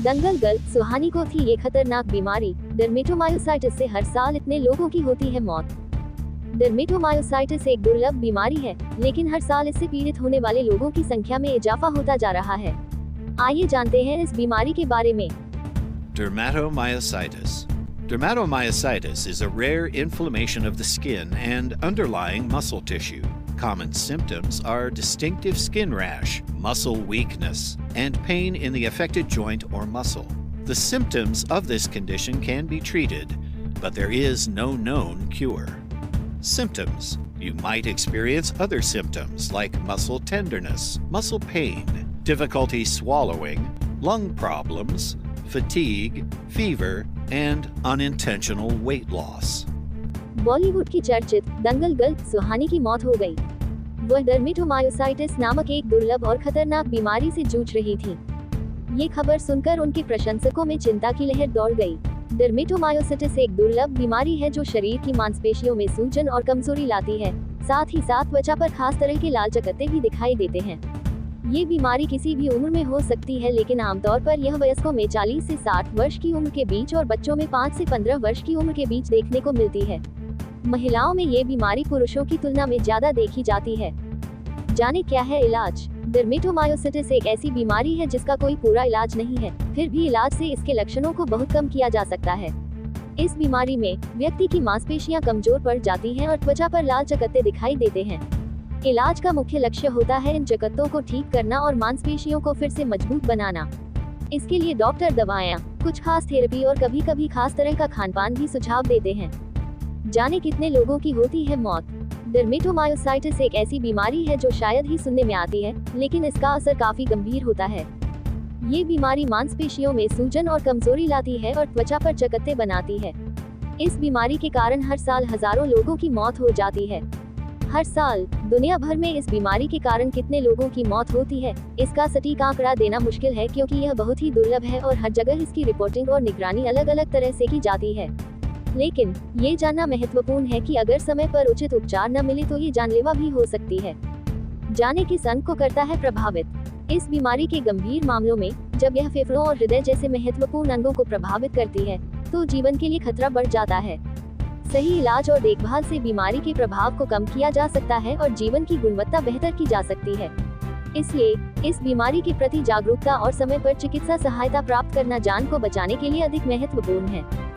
दंगल girl सुहानी को थी ये खतरनाक बीमारी। डर्मेटोमायोसाइटिस से हर साल इतने लोगों की होती है मौत। डर्मेटोमायोसाइटिस एक दुर्लभ बीमारी है, लेकिन हर साल इससे पीड़ित होने वाले लोगों की संख्या में इजाफा होता जा रहा है। आइए जानते हैं इस बीमारी के बारे में। Dermatomyositis. Dermatomyositis is a rare inflammation of the skin and underlying muscle tissue. Common symptoms are distinctive skin rash, muscle weakness, and pain in the affected joint or muscle. The symptoms of this condition can be treated, but there is no known cure. Symptoms: you might experience other symptoms like muscle tenderness, muscle pain, difficulty swallowing, lung problems, fatigue, fever, and unintentional weight loss. Bollywood की चर्चित दंगल girl सुहानी की मौत हो गई। वह dermatomyositis नामक एक दुर्लभ और खतरनाक बीमारी से जूझ रही थी। ये खबर सुनकर उनके प्रशंसकों में चिंता की लहर दौड़ गई। डर्मेटोमायोसिटिस एक दुर्लभ बीमारी है जो शरीर की मांसपेशियों में सूजन और कमजोरी लाती है। साथ ही साथ त्वचा पर खास तरह के लाल चकत्ते भी दिखाई देते हैं। ये बीमारी किसी भी उम्र में हो सकती है, लेकिन आमतौर पर यह वयस्कों में 40 से 60 वर्ष की उम्र के बीच और बच्चों में 5 से 15 वर्ष की उम्र के बीच देखने को मिलती है। महिलाओं में ये बीमारी पुरुषों की तुलना में ज्यादा देखी जाती है। जाने क्या है इलाज। डर्मेटोमायोसिटिस एक ऐसी बीमारी है जिसका कोई पूरा इलाज नहीं है, फिर भी इलाज से इसके लक्षणों को बहुत कम किया जा सकता है। इस बीमारी में व्यक्ति की मांसपेशियां कमजोर पड़ जाती हैं और त्वचा पर लाल चकत्ते दिखाई देते हैं। इलाज का मुख्य लक्ष्य होता है इन चकत्तों को ठीक करना और मांसपेशियों को फिर से मजबूत बनाना। इसके लिए डॉक्टर दवाएं, कुछ खास थेरेपी और कभी-कभी खास तरह का खानपान भी सुझाव देते हैं। जाने कितने लोगों की होती है मौत। डर्मेटोमायोसाइटिस एक ऐसी बीमारी है जो शायद ही सुनने में आती है, लेकिन इसका असर काफी गंभीर होता है। ये बीमारी मांसपेशियों में सूजन और कमजोरी लाती है और त्वचा पर चकत्ते बनाती है। इस बीमारी के कारण हर साल हजारों लोगों की मौत हो जाती है। हर साल दुनिया भर में इस बीमारी के कारण कितने लोगों की मौत होती है, इसका सटीक आंकड़ा देना मुश्किल है, क्योंकि यह बहुत ही दुर्लभ है और हर जगह इसकी रिपोर्टिंग और निगरानी अलग अलग तरह से की जाती है। लेकिन ये जानना महत्वपूर्ण है कि अगर समय पर उचित उपचार न मिले तो ये जानलेवा भी हो सकती है। जाने किस अंग को करता है प्रभावित। इस बीमारी के गंभीर मामलों में जब यह फेफड़ों और हृदय जैसे महत्वपूर्ण अंगों को प्रभावित करती है, तो जीवन के लिए खतरा बढ़ जाता है। सही इलाज और देखभाल से बीमारी के प्रभाव को कम किया जा सकता है और जीवन की गुणवत्ता बेहतर की जा सकती है। इसलिए इस बीमारी के प्रति जागरूकता और समय पर चिकित्सा सहायता प्राप्त करना जान को बचाने के लिए अधिक महत्वपूर्ण है।